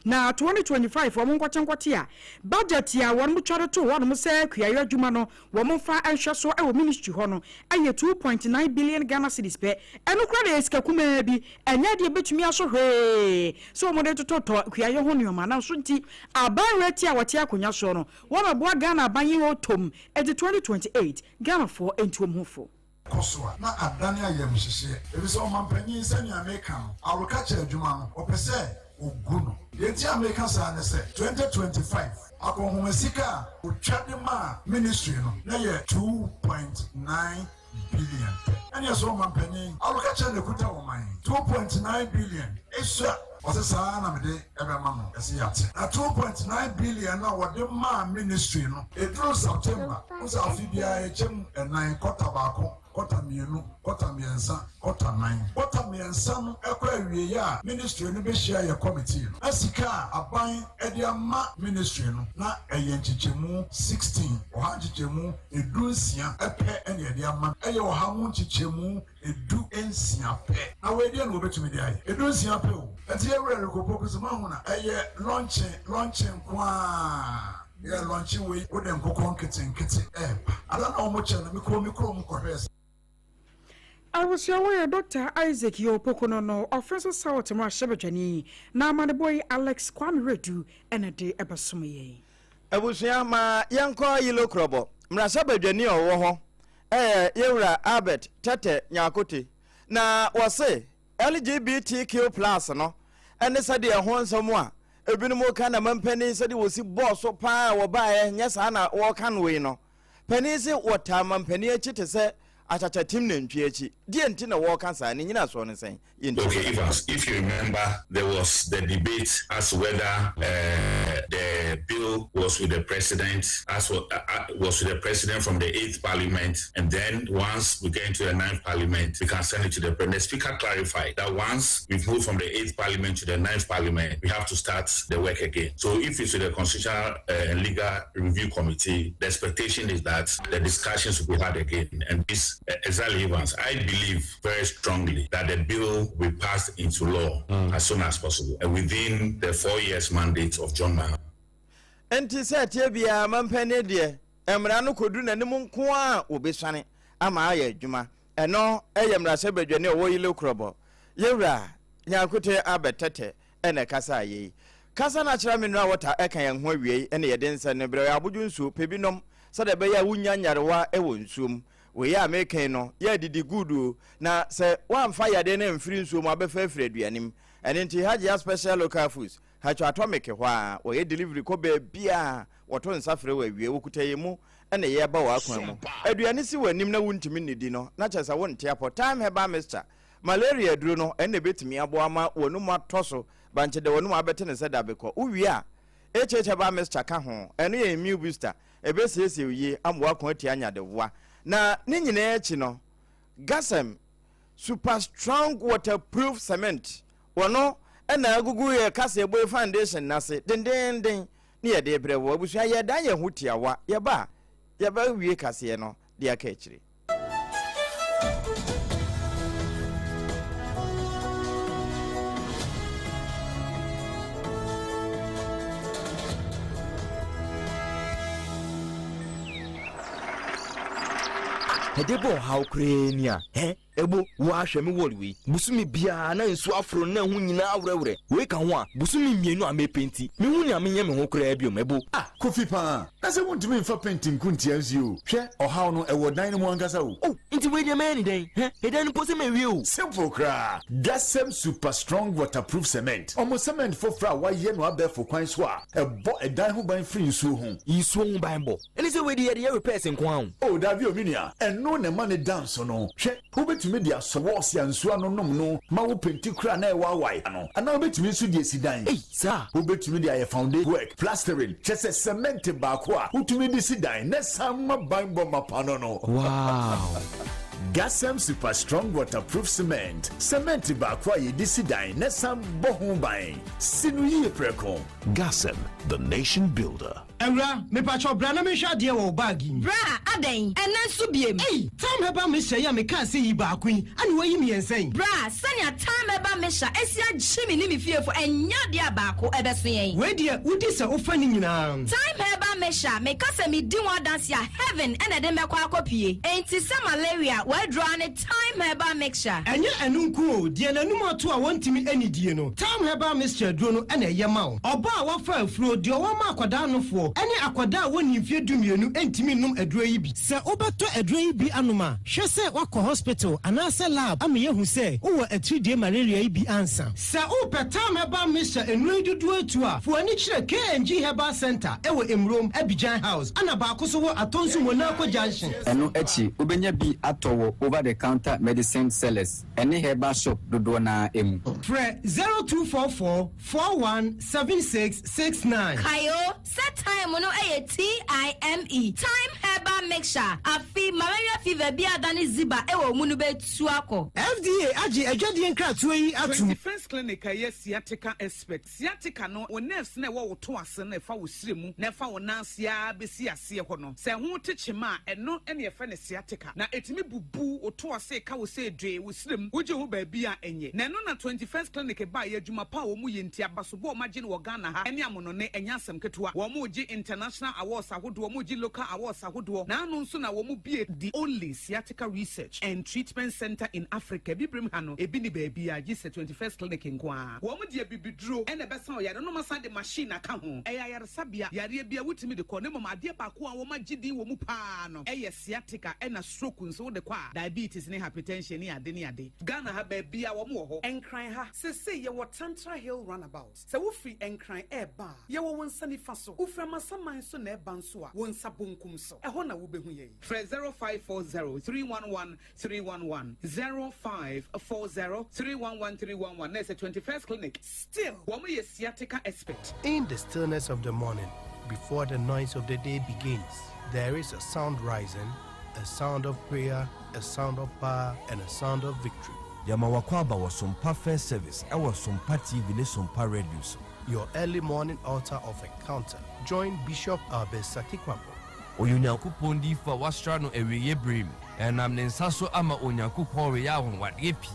na 2025 wo nkwache a budget ya won mutware to won mo se kuayo adwuma no wo mo fa anhwe so e wo ministry ho no aye 2.9 billion Ghana cedis pe eno kra de eska kuma bi enya de betumi aso hwe so mo de tototo kuayo ho ni ma na so nti aban reti a wote akonya so no wo meboa Ghana ban yi otom e 2028 Ghana for entuom hofo AKOSUA na adane ayem hihye ebiso omampanyin sanya America awokache adwuma no opese oguno yeti America sa ne se 2025 akonhomasika otwade ma ministry no na ye 2.9 billion and yes omampanyin awokache ne kuta woman 2.9 billion esua osesa na mede ebema no ese yate na 2.9 billion na wode ma ministry no edro September usa afibia echem 9 quarter baako kota mienu kota miensa kota 9 kota miensa no ekwa awie ya ministry no be share ya committee no asika aban ediama ministry no na eyenchichemu 16 ohanchichemu edunsia epe ene ediama eye ohamu chichemu edu ensia pe na we dia no betumi dia edunsia pe o enti ewere ko pokusuma hu na eye launching kwa ya launching we odem kokon kete ada na omo chana mikro mkohwesa I was your way, Dr. Isaac Yopokono, no, offensive South Marshebajani, na man boy Alex Kwame Redu, and a day Ebasumi. Ebusiama yanko yilo krobo mrasabadwani owo ho yewura Albert Tete Nyakote na wose LGBTQ+ no ene sade ho nsamo a ebinimo ka na mampani sade wosi boss pa wo baaye nyesa na wo kan we no pani se wota mampani achi te se achacha tim na ntwi achi DNT na war cancer, ni nyina so ne sen. Okay, if you remember, there was the debate as to whether the bill was with the president, was with the president from the 8th Parliament, and then once we get into the 9th Parliament, we can send it to the president. The Speaker clarified that once we've moved from the 8th Parliament to the 9th Parliament, we have to start the work again. So if it's with the Constitutional and Legal Review Committee, the expectation is that the discussions will be had again. And this, exactly, Evans, I believe very strongly that the bill will be passed into law as soon as possible, and within the 4 years mandate of John Mahama. Enti se tie bia mampane de emra no kodu nanim nko a obesane ama aye adwuma eno eyemra se badwane wo yile krobo yewra nyakote abetete ene kasa yi kasa na kira menu a wota eka ye ho awie ene ye dense ne bre abudwu nsu pebinom so de be ya wunya nyarewa ewo nsuom we ya meken no ya didi gudu na se wamfa yade na mfiri nsuom abefa afiri aduanim ene nti haje special local foods hacho atomic hwa o ye delivery ko be bia woto nsafre wa wie wokutaye mu ene ye ba wa akwan mu aduane si wanim na wuntimi nidi no na chesa wonte apo time heba mister malaria duro no ene betimi abo ama wonu matoso banche de wonu abete ne seda beko uwie a echeche ba mister ka ho ene ye immune booster ebesiesie uye amwa akwan ati anya de voa na ni nyina echi no gasem super strong waterproof cement wono ena agugu ye kase eboy foundation nase den ni ye de brewo abusu ye dan ye hutiawa ye ba wie kase no de aka ekire Hedebo how krenia ebo wa hweme wolwi busumi bia na nsu afro na hu nyina awrewre we ka ho a busumi mienu amepenti me hu ni amenye me ho kra biom ebo kofi pa na se wuntimi mfa penti nkunti anzi o hwe ohaw no ewo dan no mu ankasa o nti we de man den edan pose me wi o simple kra Gasem super strong waterproof cement omo cement for fra wa ye no abefo kwan so a ebo edan ho ban free nsu ho ban bo eni se we de repair sen kwan o da bi ominia eno ne ma ne dance no hwe betumi dia sowosi ansu anonom no ma wo penti kra na e wawai ano ana betumi nsu die sidan sa wo betumi dia ye foundation work plastering chese cement ba ko a utumi di sidan na samma banbo mapano no wow Gasem super strong waterproof cement ba kwa ye di sidan na sam bohu ban sinu ye preko Gasem the nation builder. Emra, me pacho bra na me hwa de wo bagi. Bra, aden, ena nso biem. Time heba me hye ya me kan se yi ba kwin, ani wo yi me ensen. Bra, sanya time heba me hya, esi agye ni me fiefo enya de abako ebeso yen. We de udi se ofa ni nyina. Time heba me hya, me ka se me di one dance ya heaven ena de me kwa akopie. Enti se malaria, we draw ne time heba mixture. Enye enunku o, de nanum ato a wontimi anidie no. Time heba mixture duro no ena ye ma wo. Oba a wafa afuro de o ma akwada no fo. Ene akwada woni mfie dumienu entimi num aduro yi bi. Se obeto aduro yi bi anoma, hwe se wakọ hospital anase lab ameye hu se wo atridie malaria yi bi ansa. Se o petam heba mixture enuro dudu atu a, fo ani kire KNG Herbal Center ewo Emrom Abidjan House. Ana ba akoso wo atonsu Monaco Junction. Eno echi obenya bi atowo over the counter medicine sellers. Ene herbal shop dodo na emu. Pre 0244 417669. Kayo set time no TIME time herbal mixture afi malaria fever bi adani ziba ewo munu betu akọ. FDA agi adwade nkratoa yi atu. Defense clinic aye sciatica expert. Sciatica no o nerves na wo to ase na fa wo siremu na fa wo nansia besi ase ho no. Se ho techema eno ene efa ne sciatica na etimi bubu o to ase ka wo se dwe wo siremu wo je ho ba bi a enye. Na eno na 21st clinic ba ye adwuma pa wo mu ye ntia baso bo ma je ne wo Ghana ha ene amono ne enya asem ketewa. Wo mu ji international awards ahodo mu ji local awards ahodo na anu nso na wo mu bie the only sciatica research and treatment center in Africa bibrim ha no ebi ni ba bia ji se 21st clinic nkoa wo mu de bibiduro ene besa o yare no masa de machine aka ho eya yare sabia yare bia wutimi de ko ne mama ade ba ko a wo ma gidi wo mu pa no eye sciatica ena stroke nso de kwa diabetes ne hypertension ne ade Ghana ha baby a wo mo ho enkran ha sese ye wo Tantra Hill roundabout se wo free enkran eba ye wo wonsa nifa so wo fra masaman so na eba nso a wonsa bonkum so eho na wo behu ye 0540-311-311 0540-311-311 that's a 21st clinic still woman is sciatica expert. In the stillness of the morning, before the noise of the day begins, there is a sound rising, a sound of prayer, a sound of power, and a sound of victory. Yamawakwaba was SOMPA First Service. I was SOMPA TV, SOMPA Radio. Your early morning altar of encounter. Join Bishop Albesaki Kwampo. Onyankopon di fa wastrano ewiye brim and am nensaso ama onyankopon we ya won wade pi.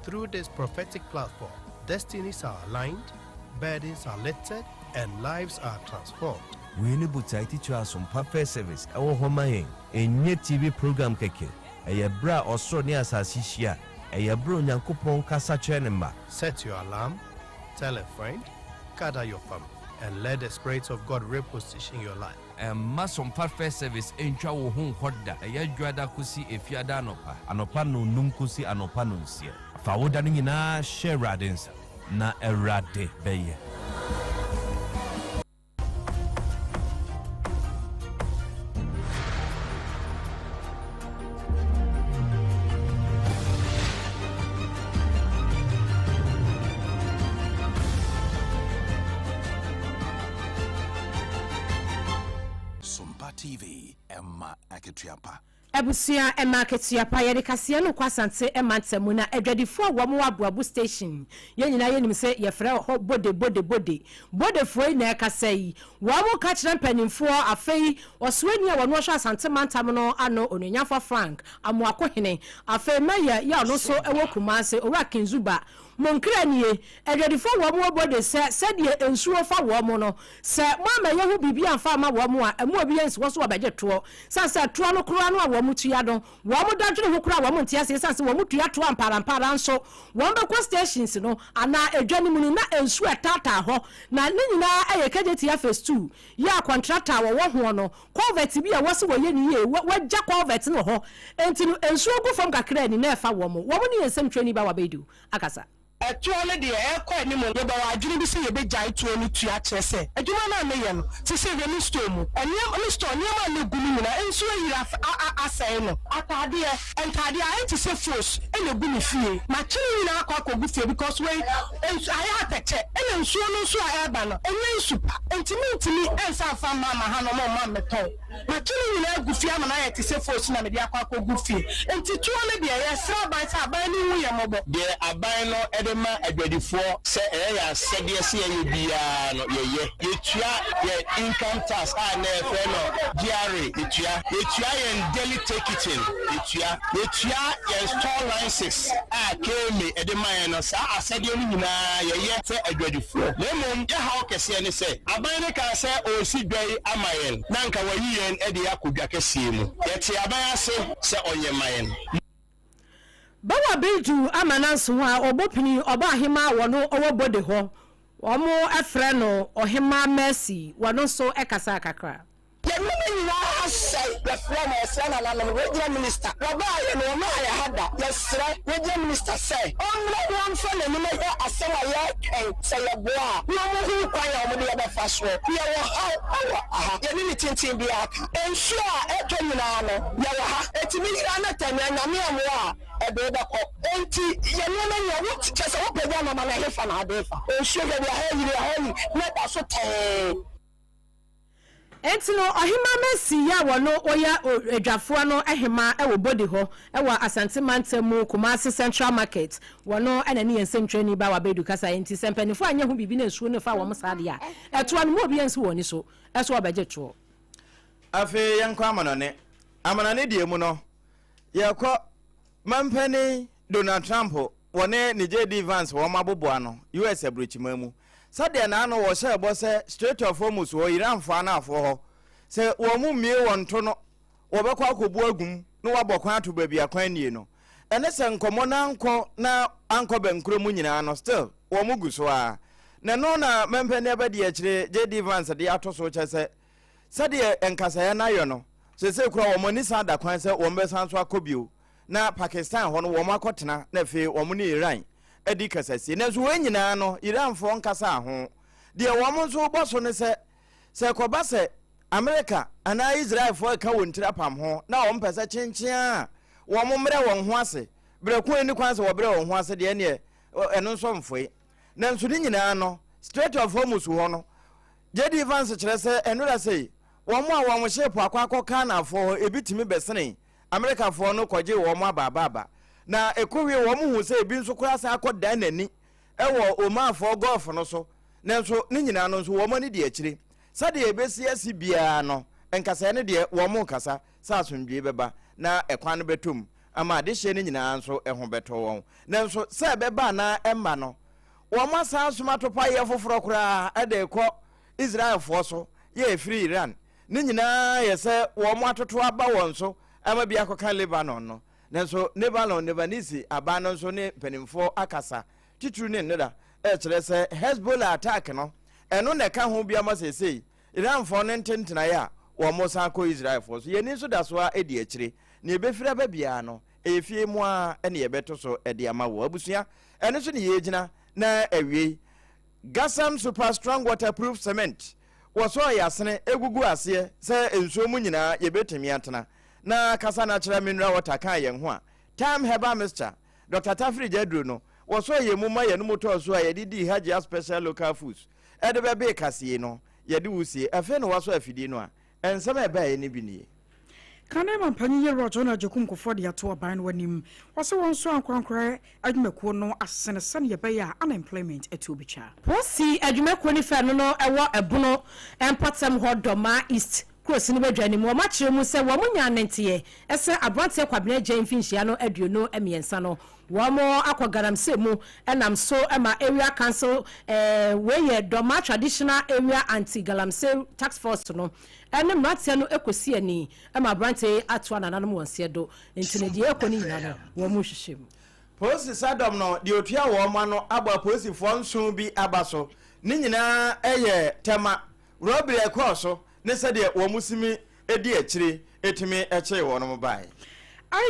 Through this prophetic platform, destinies are aligned, burdens are lifted, and lives are transformed. We need to teach us SOMPA First Service. Our home enye TV program keke. Eye bra osro ni asasi hia. Eye bro onyankopon kasa chenema. Set your alarm, tell a friend, gather your family, and let the Spirit of God reposition your life. Ma SOMPA First Service entwa wo hu hoda eye dwada kusi efiada anopa no num kusi anopa no nsia fa woda no nyina share radens na erade beye. TV Emma Aketiapa. Ebusia Emma Aketiapa yede kase no kwasante Emma ntemu na edwadifo wo mo abuabu station ye nyina ye nim se ye frɛ ho bode fo na kase yi wo mo ka kyerɛ mpanimfo afei oswani a wo no hwa asante mantam no ano onyanfa Frank amoakohene afei maye ya no so ewo kumase owura Kinzuba Monkranie, edwadifo wo mo bode se de ensuo fa wo mo no se mo amaye hu bibia amfa ma wo mo a emu obi yensi wo so obaje to sansa to no kro no a wo mo tua don wo mo dadwene ho kro a wo mo ntia se sansa wo mo tua to ampara nso wo be stations no ana edwani mu ni na ensuo etata ho na ne nyina eye kajetia phase 2 ya contractor wo ho no convert bi a wo se wo ye ni ye wagya convert no ho enti no ensuo gu fam kakra ni na efa wo mo ni ensem twani ba wa bedu akasa Actually, the air quite no more about I didn't see a big giant to any to say. I do not know to say the storm. And you store near my gumina, and so you have a say no. Atadia and Tadia, I to say force and a gummy fee. My children are quite good because I had a check and then so no so I have and then super and to me and some from Mamma Hannah Mamma Tom. My children are good and I to say force and the aqua good fee. And to 200 be a sell by Sabani mobile. There are buying no Edema Edwardifo say area said yes you be no ye tua your income tax and GRA tua and daily ticketing tua your store licenses came Edema no sa said you nyina ye say Edwardifo lemon ya how kese ne say aban ka say o si dwai amayen nanka wayiyen e de akodwa kese mu ye ti aban ase say onyemayen Bawa beju amananso a obopini oba ahima wono owo bode ho omo efre no ohima Mercy wono so ekasa kakra the woman you say the former son and regional minister oba ye no ma ya hada yes regional minister say only one for the me asawa ya say boa no mo hu kwa ya omo de ba faswo ye wo ha ye ni tintin bi aka ensure eto nyina no ye wo ha etimi ira na tanya nyame amu a ebeba ko enti ye no na ye wo chese wo pega na ma na hefa na adefa ensure be ha yiri na da so te Entino ohima Mercy ya wono oya edwafo no ehema ewo body ho ewa Asante Mantemu Kumasi Central Market wono enani ensentwani ba wa bedu kasa enti sempanifo anya hu bibi na nsuo ne fa wo msade a eto an mo obi enso woni so eso obaje to afi yankwa amanane die mu no yakọ mampani Donald Trump wone ni JD Vance wo maboboa no US abrochimamu sade na no wo hye bo se Strait of Hormuz wo Iran fa na afo ho se wo mu mie won to no wo be kwa kobu agum no wabokwan to ba bia kwan nie no ene se nkomo na anko na anko benkro mu nyina no still wo mu guso a na no na mampani abadi a kire JD Vance de atoso che se sade enkasa ya na yo no se kura wo moni sa da kwan se wo mbe san so akobio na Pakistan ho no wo makotena na fe wo ne Iran edi kasasi na so wenyina no Iran fo nkasa ho de wo mo so boso ne se koba se America ana Israel fo ka wontira pam ho na wo mpese chenchia wo mo mre wo ho ase bre ko ni kwan se wo bre wo ho ase de ne eno so mfoi na nso ni nyina no Strait of Hormuz ho no J.D. Vance kire se enura sei wo mo a wo mo shape akwa Kana fo ebitimi besene America fo no koje wo mo ababa na ekowie wo mo hu se ebi nso kura sa akoda nani ewo Oman fo Gulf no so na nso ni nyina no nso wo mo ni de akire sade ebesi asi bia no enkasa ne de wo mo kasa sa asundwe beba na ekwan no betom ama de hye ni nyina nso eho beto won na nso se beba na emma no wo mo sa asuma to pa ye foforo kura ade ko Israel fo so ye free Iran ni nyina ye se wo mo atoto aba won so ama bia ko kan Lebanon no na so Lebanese aba no so ne penimfo akasa titru ne nda kire se Hezbollah attack no eno ne ka ho bia ma sesei Iran fo ne ntentena ya wo mo san ko Israel fo so ye ni so da so a edi akire ne ebefira ba bia no efie mu a ene ye beto so edi ama wo abusua ene so ne ye gina na awie Gasam super strong waterproof cement was so yasene egugu ase se ensuo mu nyina ye betemi atena na kasa na kira mineral water kan ye ho a time herbal mixture Dr. Tafri Jadro no was so ye mu ma ye no motor so a ye di Hajia special local foods e de be kase no ye de wusie afi no was so afidi no a ensem e ba ye ni bi ni Kanema mpanyi Roger na Jekum kofo de ato aban wanim wase won so ankwankra adwumako no asene sane ye be ya unemployment etu bicha posi adwumako ni fa no ewo ebono empatem hodoma east cross ni badwani mu ma kire mu se wo munya nente ese abronte kwabena gye mfinhia no aduono emiensa no wo mo akogaramse mu enam so ema area council we ye doma traditional area anti galamse tax force no ene mratia no ekosi ani ema abronte ato ananam wonse do ntine de ekoni nyina no wo mu hwehwem Posi sadom no de otua wo ma no agba posi fo nso bi abaso ni nyina eye tema robile koso ne se de wo musimi edi akire etimi ekire wo no bai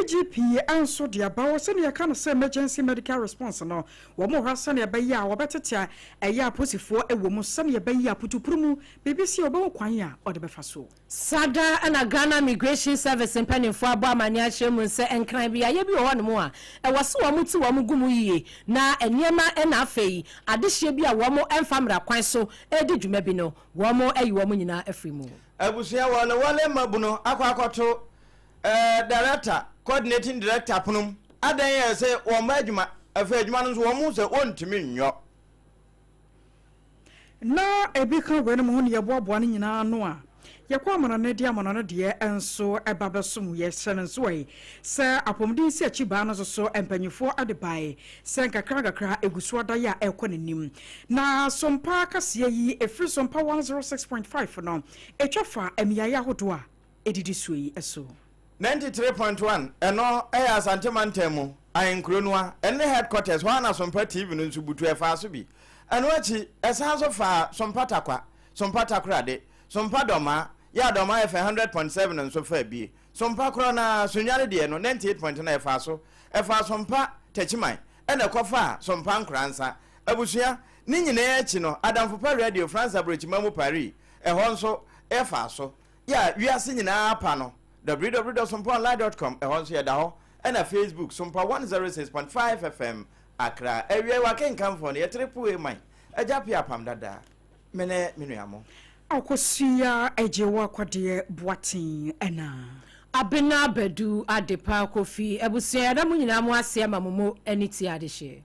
IGP anso de abawo se ne ka no se emergency medical response no wo mo hwa se ne be ya wo betetia eya posifo ewo mu se ne be ya putupurumu BBC obo kwan ya ode be faso sada ana Ghana Migration Service mpanimfo abo amani ahye mu se enkran bia ye bi wo no mu a ewaso wo muti wo gumu yiye na eniema na afei adehye bi a wo mo emfamra kwan so edi dwuma bi no wo mo ayi wo mo nyina afrimu abusia wo no wale mabuno akwakoto director coordinating director punum adan ye se wo ma adwuma afa adwuma no so wo mu se ontimi nnyo na ebi kan we no mo ne ye boaboa ne nyina no a ye kwa amana ne dia amana no de enso eba besum ye sene so yi se apomdin se achiba no so empanyifo adebae se nkakra egusu adaya ekonenim na sompa kase yi efri sompa 106.5 no etwafa emiyaye ahodo a edidi so yi eso 93.1 eno asante mantemu ayenkronua ene headquarters wana sompa TV no nsubutu efa so bi eno achi esan so fa sompa takwa sompa takrade sompa doma ya doma efa 100.7 nso fa bi sompa kro na sunyare de no 98.9 efa so efa sompa techiman ene kofa sompa nkransa abusua ni nyina achi no adamfo pa radio France abrochimamu Paris ehon nso efa so ya wiase nyina apa no www.sompaonline.com ehon so yeda ho na Facebook SOMPA 106.5 FM Accra ewie wa kenkan fo ne yetriple man ajapi APAM DADAA mene menuamo AKOSUA AGYEIWAA KODIE boatin ena ABENA BADU ADEPA kofi ebusia da mu nyina mu ase amamumo aniti adehye